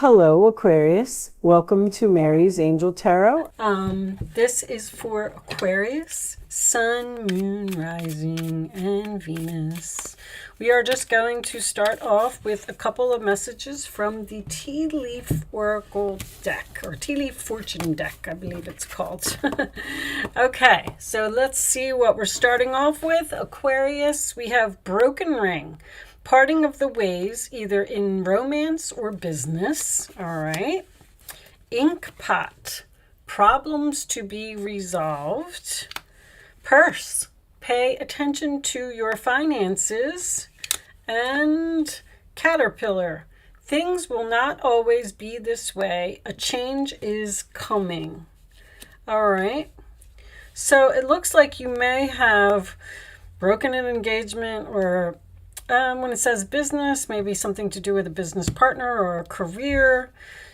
Hello, Aquarius. Welcome to Mary's Angel Tarot. This is for Aquarius, Sun, Moon, Rising, and Venus. We are just going to start off with a couple of messages from the Tea Leaf Oracle deck, or Tea Leaf Fortune deck, I believe it's called. Okay, so let's see what we're starting off with. Aquarius, we have Broken Ring. Parting of the ways, either in romance or business. All right. Ink pot. Problems to be resolved. Purse. Pay attention to your finances. And caterpillar. Things will not always be this way. A change is coming. All right. So it looks like you may have broken an engagement, or when it says business, maybe something to do with a business partner or a career.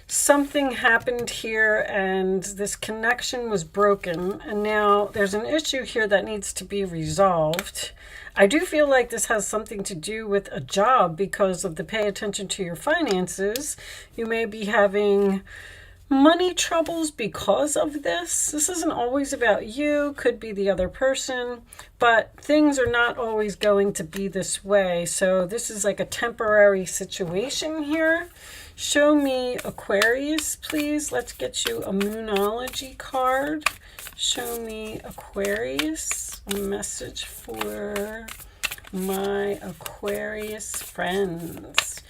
Something happened here and this connection was broken, and now there's an issue here that needs to be resolved. I do feel like this has something to do with a job because of the pay attention to your finances. You may be having money troubles because of this. This isn't always about you, could be the other person, but things are not always going to be this way. So this is like a temporary situation here. Show me Aquarius, please. Let's get you a Moonology card. Show me Aquarius, a message for my Aquarius friends.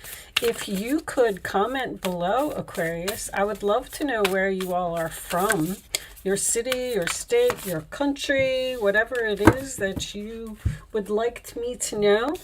If you could comment below, Aquarius, I would love to know where you all are from. Your city, your state, your country, whatever it is that you would like me to know.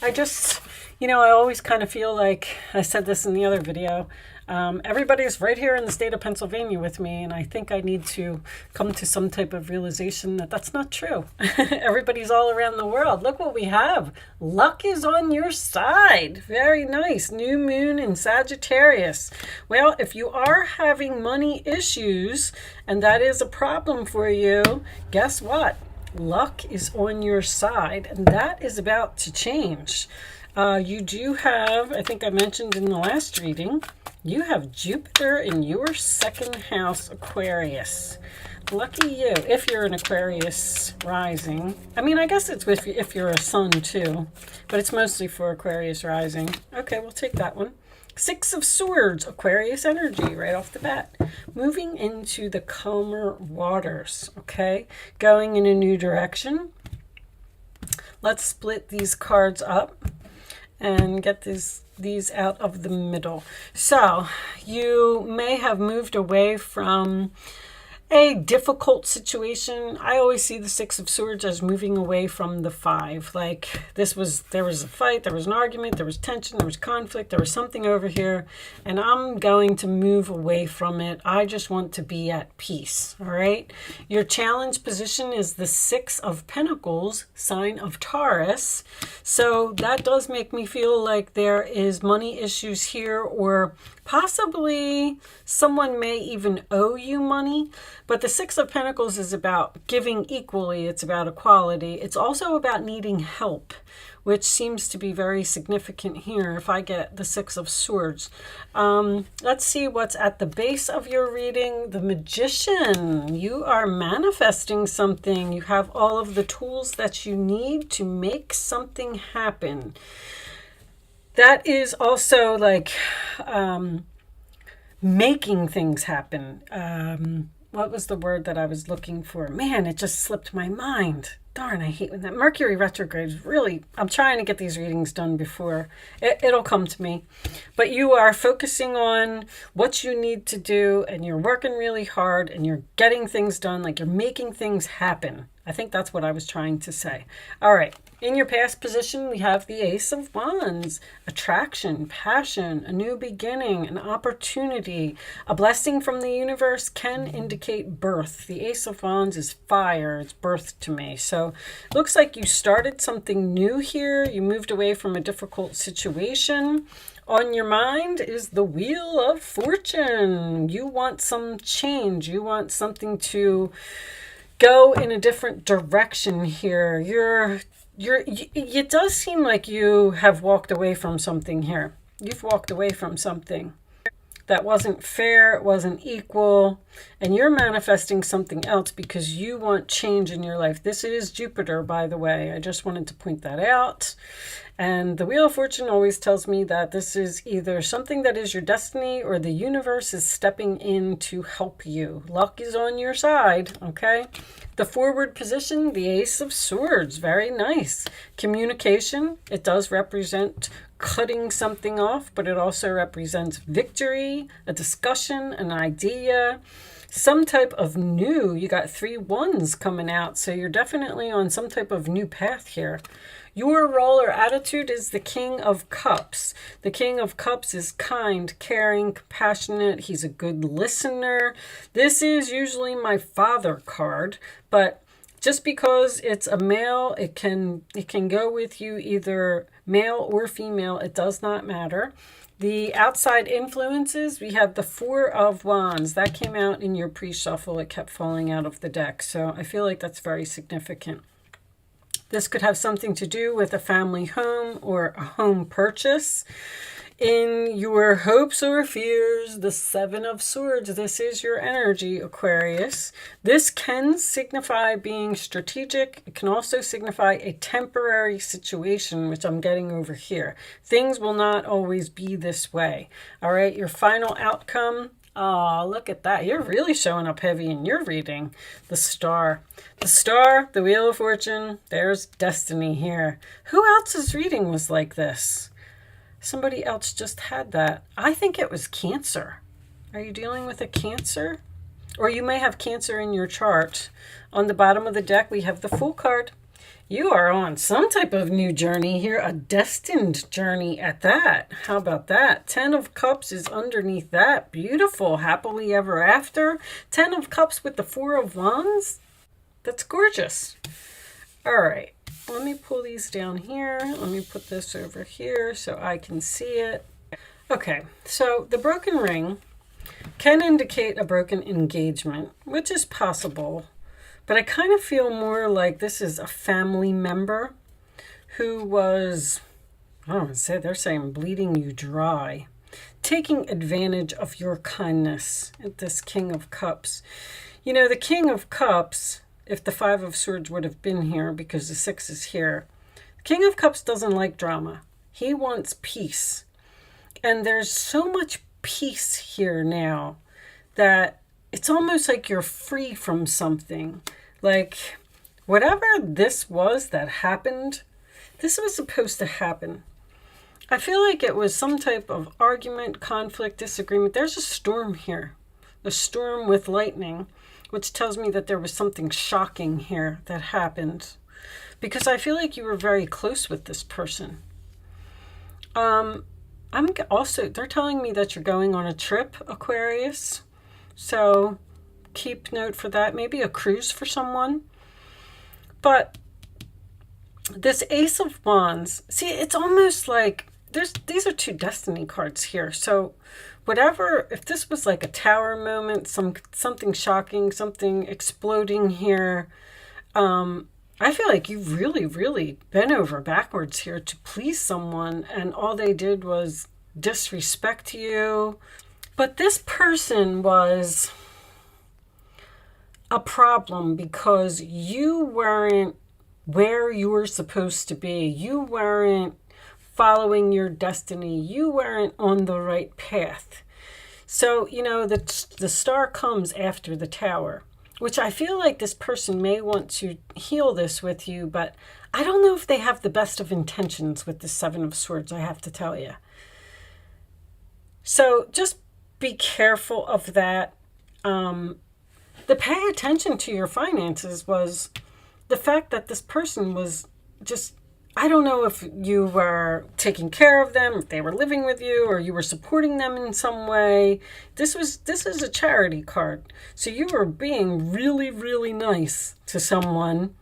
I always kind of feel like, I said this in the other video, everybody's right here in the state of Pennsylvania with me, and I think I need to come to some type of realization that that's not true. Everybody's all around the world. Look what we have. Luck is on your side. Very nice. New moon in Sagittarius. Well, if you are having money issues, and that is a problem for you, guess what? Luck is on your side, and that is about to change. You do have, I think I mentioned in the last reading, you have Jupiter in your second house, Aquarius. Lucky you, if you're an Aquarius rising. I mean, I guess it's if you're a sun too, but it's mostly for Aquarius rising. Okay, we'll take that one. Six of Swords, Aquarius energy right off the bat. Moving into the calmer waters, okay? Going in a new direction. Let's split these cards up and get these out of the middle. So you may have moved away from a difficult situation. I always see the Six of Swords as moving away from the Five. Like there was a fight, there was an argument, there was tension, there was conflict, there was something over here, and I'm going to move away from it. I just want to be at peace, all right? Your challenge position is the Six of Pentacles, sign of Taurus. So that does make me feel like there is money issues here, or possibly someone may even owe you money. But the Six of Pentacles is about giving equally. It's about equality. It's also about needing help, which seems to be very significant here if I get the Six of Swords. Let's see what's at the base of your reading. The Magician. You are manifesting something. You have all of the tools that you need to make something happen. That is also like making things happen. What was the word that I was looking for? Man, it just slipped my mind. Darn, I hate when that Mercury retrograde is really, I'm trying to get these readings done before it'll come to me. But you are focusing on what you need to do, and you're working really hard, and you're getting things done, like you're making things happen. I think that's what I was trying to say. All right. In your past position, we have the Ace of Wands, attraction, passion, a new beginning, an opportunity. A blessing from the universe can indicate birth. The Ace of Wands is fire. It's birth to me. So it looks like you started something new here. You moved away from a difficult situation. On your mind is the Wheel of Fortune. You want some change. You want something to go in a different direction here. It does seem like you have walked away from something here. You've walked away from something. that wasn't fair, it wasn't equal, and you're manifesting something else because you want change in your life. This is Jupiter, by the way. I just wanted to point that out. And the Wheel of Fortune always tells me that this is either something that is your destiny or the universe is stepping in to help you. Luck is on your side, okay? The forward position, the Ace of Swords, very nice. Communication, it does represent cutting something off, but it also represents victory, a discussion, an idea, some type of new. You got 3 ones coming out, so you're definitely on some type of new path here. Your role or attitude is the King of Cups. The King of Cups is kind, caring, compassionate. He's a good listener. This is usually my father card, but just because it's a male, it can go with you either male or female. It does not matter. The outside influences, we have the 4 of Wands. That came out in your pre-shuffle. It kept falling out of the deck, so I feel like that's very significant. This could have something to do with a family home or a home purchase. In your hopes or fears, the 7 of Swords, this is your energy, Aquarius. This can signify being strategic. It can also signify a temporary situation, which I'm getting over here. Things will not always be this way. All right, your final outcome. Oh, look at that. You're really showing up heavy in your reading. The Star. The Star, the Wheel of Fortune, there's destiny here. Who else's reading was like this? Somebody else just had that. I think it was Cancer. Are you dealing with a Cancer? Or you may have Cancer in your chart. On the bottom of the deck, we have the Fool card. You are on some type of new journey here, a destined journey at that. How about that? 10 of Cups is underneath that. Beautiful, happily ever after. 10 of Cups with the 4 of Wands. That's gorgeous. All right, let me pull these down here. Let me put this over here so I can see it. Okay, so the broken ring can indicate a broken engagement, which is possible. But I kind of feel more like this is a family member who was, I don't want to say, they're saying bleeding you dry, taking advantage of your kindness at this King of Cups. You know, the King of Cups, if the 5 of Swords would have been here because the 6 is here, the King of Cups doesn't like drama. He wants peace. And there's so much peace here now that it's almost like you're free from something. Like, whatever this was that happened, this was supposed to happen. I feel like it was some type of argument, conflict, disagreement. There's a storm here. A storm with lightning, which tells me that there was something shocking here that happened. Because I feel like you were very close with this person. They're telling me that you're going on a trip, Aquarius. So keep note for that. Maybe a cruise for someone. But this Ace of Wands, see, it's almost like these are 2 destiny cards here. So whatever, if this was like a tower moment, something shocking, something exploding here, I feel like you've really, really bent over backwards here to please someone, and all they did was disrespect you. But this person was a problem because you weren't where you were supposed to be. You weren't following your destiny. You weren't on the right path. So, you know, the Star comes after the Tower, which I feel like this person may want to heal this with you, but I don't know if they have the best of intentions with the 7 of Swords, I have to tell you. So just be careful of that. The pay attention to your finances was the fact that this person was just, I don't know if you were taking care of them, if they were living with you, or you were supporting them in some way. This is a charity card. So you were being really, really nice to someone,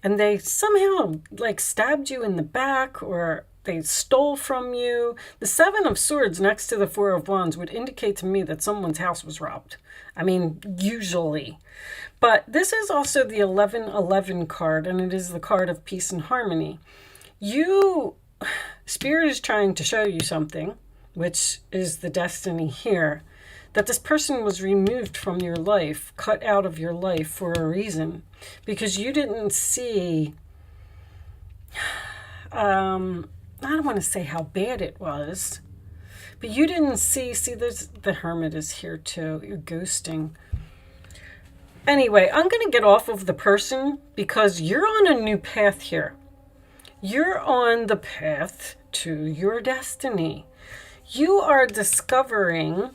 and they somehow like stabbed you in the back, or they stole from you. The 7 of Swords next to the 4 of Wands would indicate to me that someone's house was robbed. I mean, usually. But this is also the 1111 card, and it is the card of peace and harmony. Spirit is trying to show you something, which is the destiny here, that this person was removed from your life, cut out of your life for a reason, because you didn't see, I don't want to say how bad it was, but you didn't see, there's the Hermit is here too, you're ghosting. Anyway, I'm going to get off of the person because you're on a new path here. You're on the path to your destiny. You are discovering,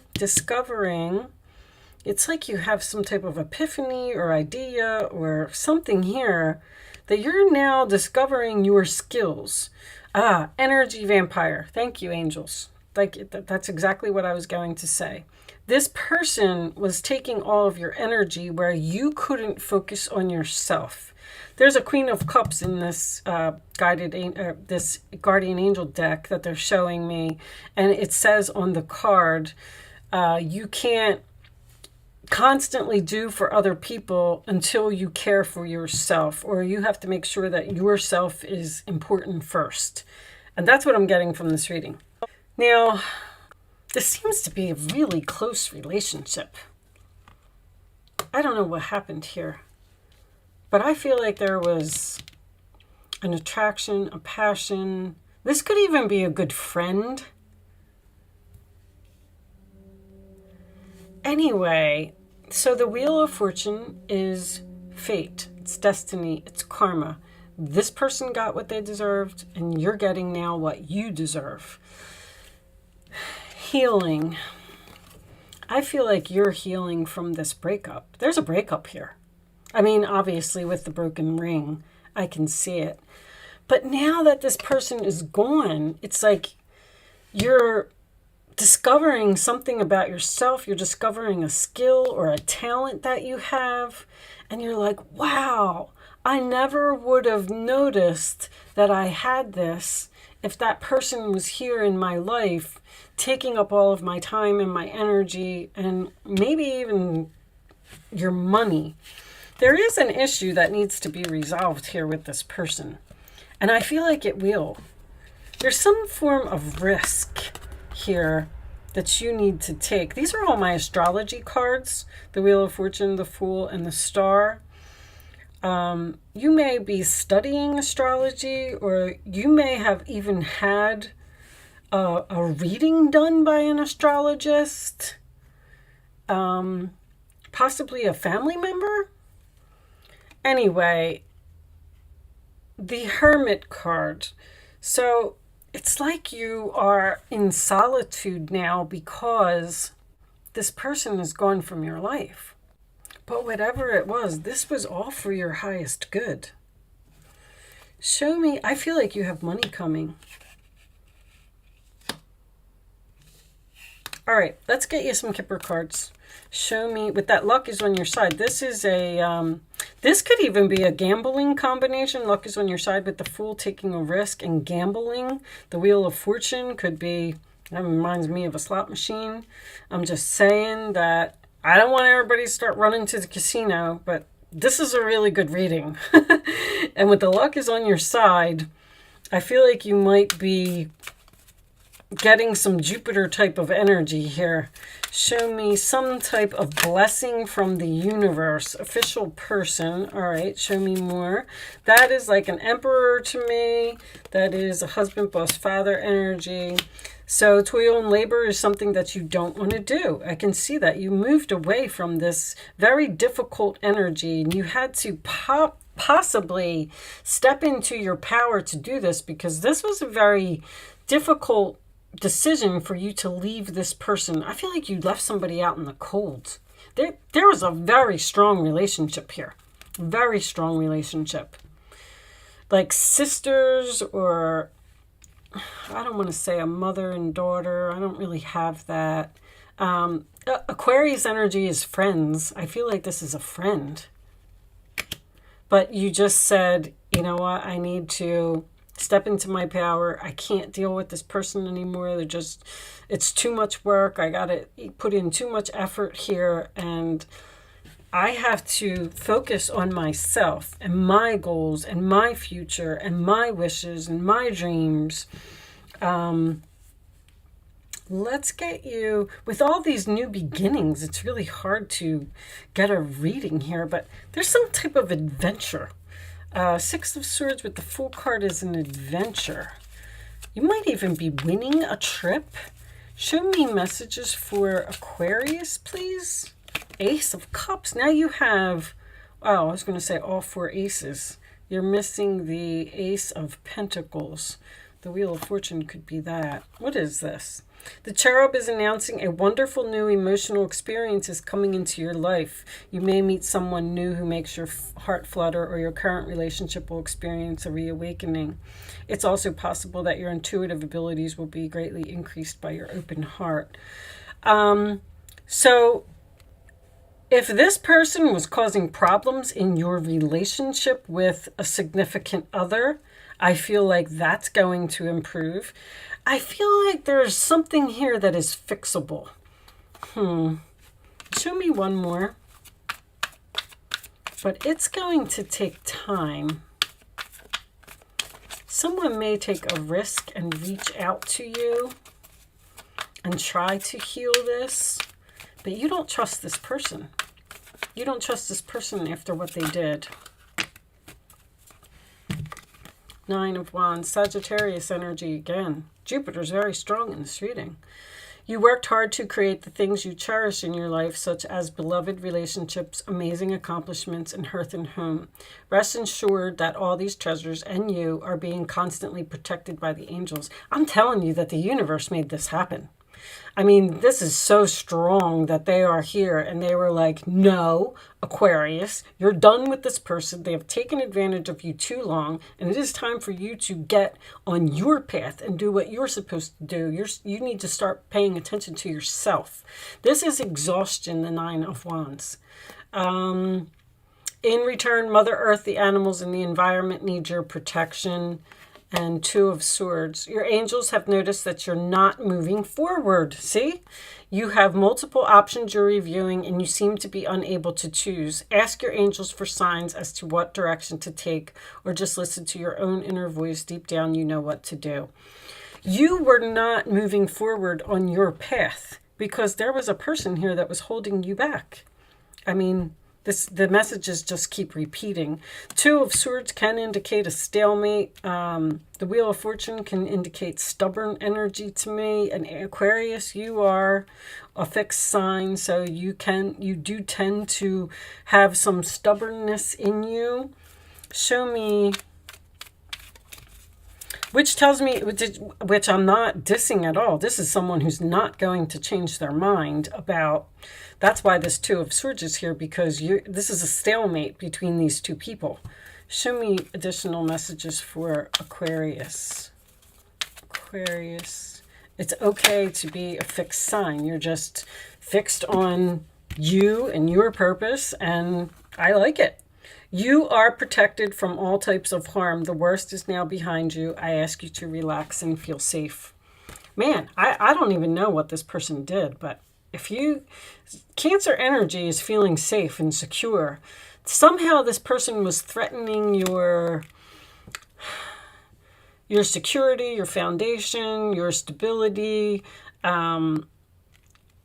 it's like you have some type of epiphany or idea or something here that you're now discovering your skills. Energy vampire. Thank you, angels. That's exactly what I was going to say. This person was taking all of your energy where you couldn't focus on yourself. There's a Queen of Cups in this this Guardian Angel deck that they're showing me, and it says on the card, you can't constantly do for other people until you care for yourself, or you have to make sure that yourself is important first. And that's what I'm getting from this reading. Now, this seems to be a really close relationship. I don't know what happened here, but I feel like there was an attraction, a passion. This could even be a good friend. Anyway, so the Wheel of Fortune is fate, it's destiny, it's karma. This person got what they deserved, and you're getting now what you deserve. Healing. I feel like you're healing from this breakup. There's a breakup here. I mean, obviously with the broken ring, I can see it. But now that this person is gone, it's like you're discovering something about yourself. You're discovering a skill or a talent that you have. And you're like, wow, I never would have noticed that I had this if that person was here in my life, taking up all of my time and my energy and maybe even your money. There is an issue that needs to be resolved here with this person. And I feel like it will. There's some form of risk here that you need to take. These are all my astrology cards. The Wheel of Fortune, the Fool, and the Star. You may be studying astrology, or you may have even had a reading done by an astrologist. Possibly a family member. Anyway, the Hermit card. So it's like you are in solitude now because this person is gone from your life. But whatever it was, this was all for your highest good. Show me, I feel like you have money coming. All right, let's get you some Kipper cards. Show me, with that luck is on your side. This is a, this could even be a gambling combination. Luck is on your side with the Fool taking a risk and gambling. The Wheel of Fortune could be, that reminds me of a slot machine. I'm just saying that I don't want everybody to start running to the casino, but this is a really good reading. And with the luck is on your side, I feel like you might be getting some Jupiter type of energy here. Show me some type of blessing from the universe. Official person. All right, show me more. That is like an emperor to me. That is a husband, boss, father energy. So toil and labor is something that you don't want to do. I can see that you moved away from this very difficult energy, and you had to possibly step into your power to do this, because this was a very difficult decision for you to leave this person. I feel like you left somebody out in the cold. There was a very strong relationship here. Very strong relationship. Like sisters, or I don't want to say a mother and daughter. I don't really have that. Aquarius energy is friends. I feel like this is a friend. But you just said, you know what, I need to step into my power. I can't deal with this person anymore. It's too much work. I got to put in too much effort here, and I have to focus on myself and my goals and my future and my wishes and my dreams. let's get you, with all these new beginnings, it's really hard to get a reading here, but there's some type of adventure. Six of Swords with the Fool card is an adventure. You might even be winning a trip. Show me messages for Aquarius, please. Ace of Cups. Now you have, oh, I was going to say all four aces. You're missing the Ace of Pentacles. The Wheel of Fortune could be that. What is this? The Cherub is announcing a wonderful new emotional experience is coming into your life. You may meet someone new who makes your heart flutter, or your current relationship will experience a reawakening. It's also possible that your intuitive abilities will be greatly increased by your open heart. So if this person was causing problems in your relationship with a significant other, I feel like that's going to improve. I feel like there's something here that is fixable. Show me one more. But it's going to take time. Someone may take a risk and reach out to you and try to heal this, but you don't trust this person. You don't trust this person after what they did. Nine of Wands, Sagittarius energy again. Jupiter's very strong in this reading. You worked hard to create the things you cherish in your life, such as beloved relationships, amazing accomplishments, and hearth and home. Rest assured that all these treasures and you are being constantly protected by the angels. I'm telling you that the universe made this happen. I mean, this is so strong that they are here and they were like, no, Aquarius, you're done with this person. They have taken advantage of you too long, and it is time for you to get on your path and do what you're supposed to do. You need to start paying attention to yourself. This is exhaustion, the Nine of Wands. In return, Mother Earth, the animals, and the environment need your protection. And Two of Swords. Your angels have noticed that you're not moving forward. See? You have multiple options you're reviewing and you seem to be unable to choose. Ask your angels for signs as to what direction to take, or just listen to your own inner voice. Deep down, you know what to do. You were not moving forward on your path because there was a person here that was holding you back. I mean, the messages just keep repeating. Two of Swords can indicate a stalemate. The Wheel of Fortune can indicate stubborn energy to me. And Aquarius, you are a fixed sign, so you do tend to have some stubbornness in you. Show me, which tells me, which I'm not dissing at all. This is someone who's not going to change their mind about. That's why this Two of Swords is here, because this is a stalemate between these two people. Show me additional messages for Aquarius. Aquarius. It's okay to be a fixed sign. You're just fixed on you and your purpose, and I like it. You are protected from all types of harm. The worst is now behind you. I ask you to relax and feel safe. Man, I don't even know what this person did, but if Cancer energy is feeling safe and secure. Somehow this person was threatening your security, your foundation, your stability. I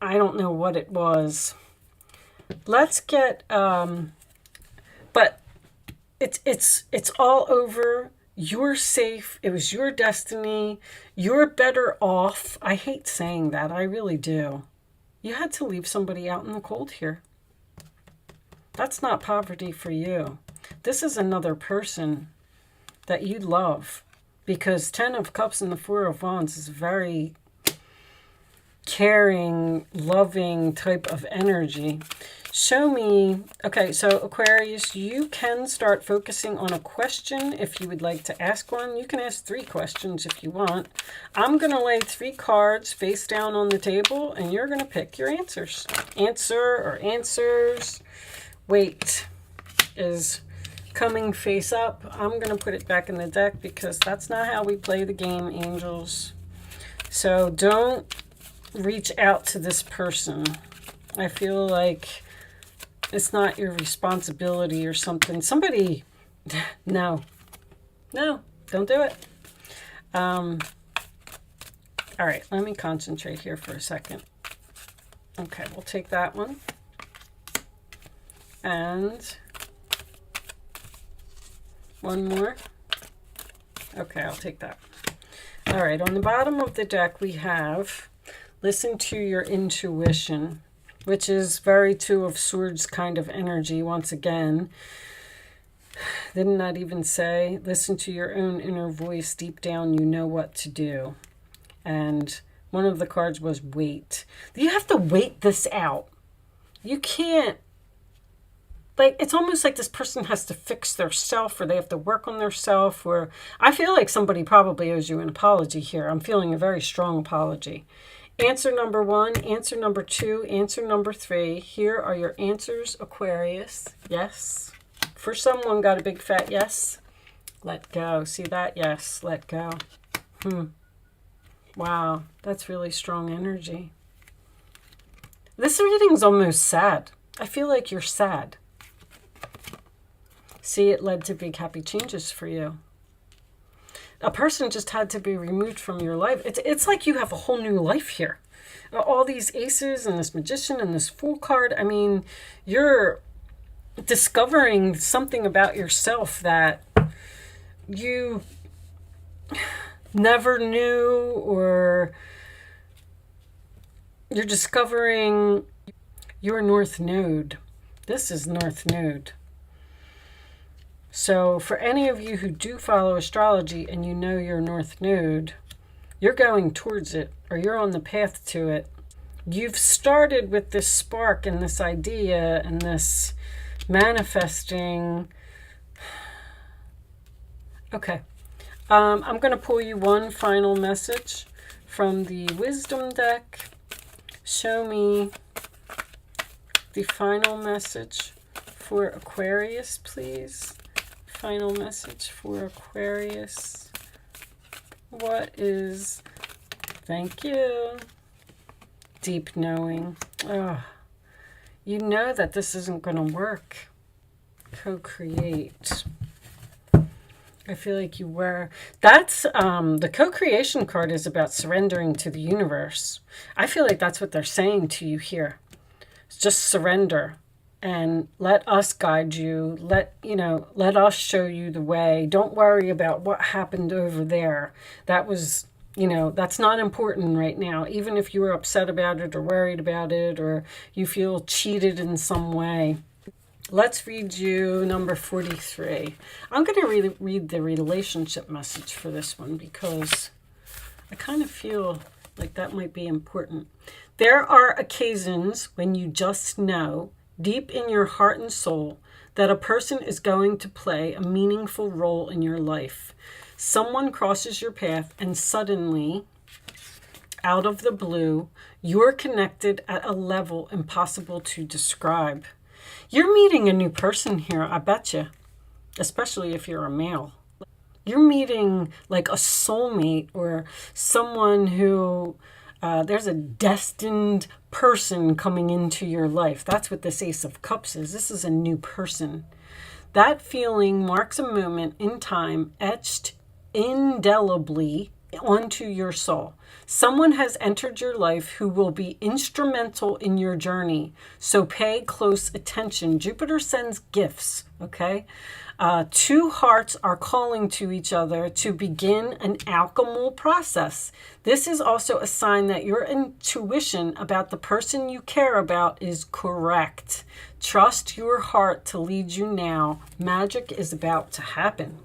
don't know what it was. Let's get, but it's all over. You're safe. It was your destiny. You're better off. I hate saying that. I really do. You had to leave somebody out in the cold here. That's not poverty for you. This is another person that you love, because Ten of Cups and the Four of Wands is very caring, loving type of energy. Show me, okay, so Aquarius, you can start focusing on a question if you would like to ask one. You can ask 3 questions if you want. I'm going to lay 3 cards face down on the table, and you're going to pick your answers. Answer or answers. Wait is coming face up. I'm going to put it back in the deck because that's not how we play the game, angels. So don't reach out to this person. I feel like it's not your responsibility or something. Somebody, no, don't do it. All right, let me concentrate here for a second. Okay, we'll take that one. And one more. Okay, I'll take that. All right, on the bottom of the deck we have listen to your intuition, which is very Two of Swords kind of energy once again. Didn't that even say, listen to your own inner voice, deep down you know what to do. And one of the cards was wait. You have to wait this out. You can't, like, it's almost like this person has to fix their self, or they have to work on their self, or I feel like somebody probably owes you an apology here. I'm feeling a very strong apology. Answer number 1, answer number 2, answer number 3. Here are your answers, Aquarius. Yes. For someone got a big fat yes. Let go. See that? Yes. Let go. Wow. That's really strong energy. This reading's almost sad. I feel like you're sad. See, it led to big happy changes for you. A person just had to be removed from your life. It's like you have a whole new life here. All these aces and this magician and this fool card. I mean, you're discovering something about yourself that you never knew, or you're discovering your North Node. This is North Node. So for any of you who do follow astrology and you know your North Node, you're going towards it, or you're on the path to it. You've started with this spark and this idea and this manifesting. Okay. I'm going to pull you one final message from the Wisdom deck. Show me the final message for Aquarius, please. Final message for Aquarius. What is, thank you, deep knowing. Oh, you know that this isn't going to work. Co-create. I feel like you were. That's, the co-creation card is about surrendering to the universe. I feel like that's what they're saying to you here. Just surrender. And let us guide you. Let us show you the way. Don't worry about what happened over there. That was, that's not important right now. Even if you were upset about it or worried about it, or you feel cheated in some way. Let's read you number 43. I'm going to read the relationship message for this one because I kind of feel like that might be important. There are occasions when you just know, deep in your heart and soul, that a person is going to play a meaningful role in your life. Someone crosses your path and suddenly, out of the blue, you're connected at a level impossible to describe. You're meeting a new person here, I bet you, especially if you're a male. You're meeting like a soulmate, or someone who, there's a destined person coming into your life. That's what this Ace of Cups is. This is a new person. That feeling marks a moment in time etched indelibly onto your soul. Someone has entered your life who will be instrumental in your journey. So pay close attention. Jupiter sends gifts, okay? Two hearts are calling to each other to begin an alchemical process. This is also a sign that your intuition about the person you care about is correct. Trust your heart to lead you now. Magic is about to happen.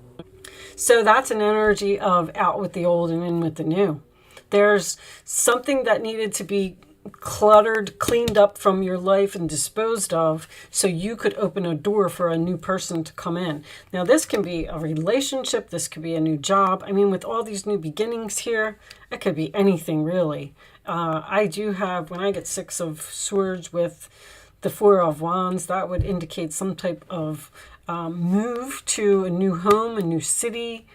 So that's an energy of out with the old and in with the new. There's something that needed to be cluttered, cleaned up from your life and disposed of so you could open a door for a new person to come in. Now, this can be a relationship. This could be a new job. I mean, with all these new beginnings here, it could be anything really. I do have, when I get 6 of Swords with the 4 of Wands, that would indicate some type of move to a new home, a new city,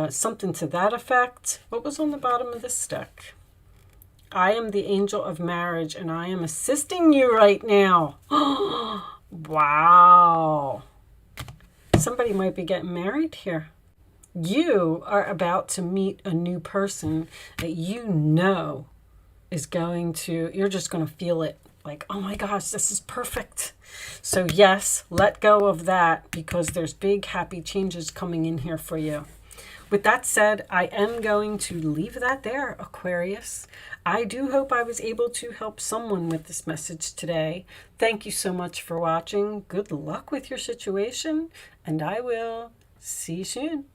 something to that effect. What was on the bottom of this deck? I am the angel of marriage and I am assisting you right now. Wow. Somebody might be getting married here. You are about to meet a new person that you know is going to, you're just going to feel it. Like, oh my gosh, this is perfect. So yes, let go of that because there's big happy changes coming in here for you. With that said, I am going to leave that there, Aquarius. I do hope I was able to help someone with this message today. Thank you so much for watching. Good luck with your situation, and I will see you soon.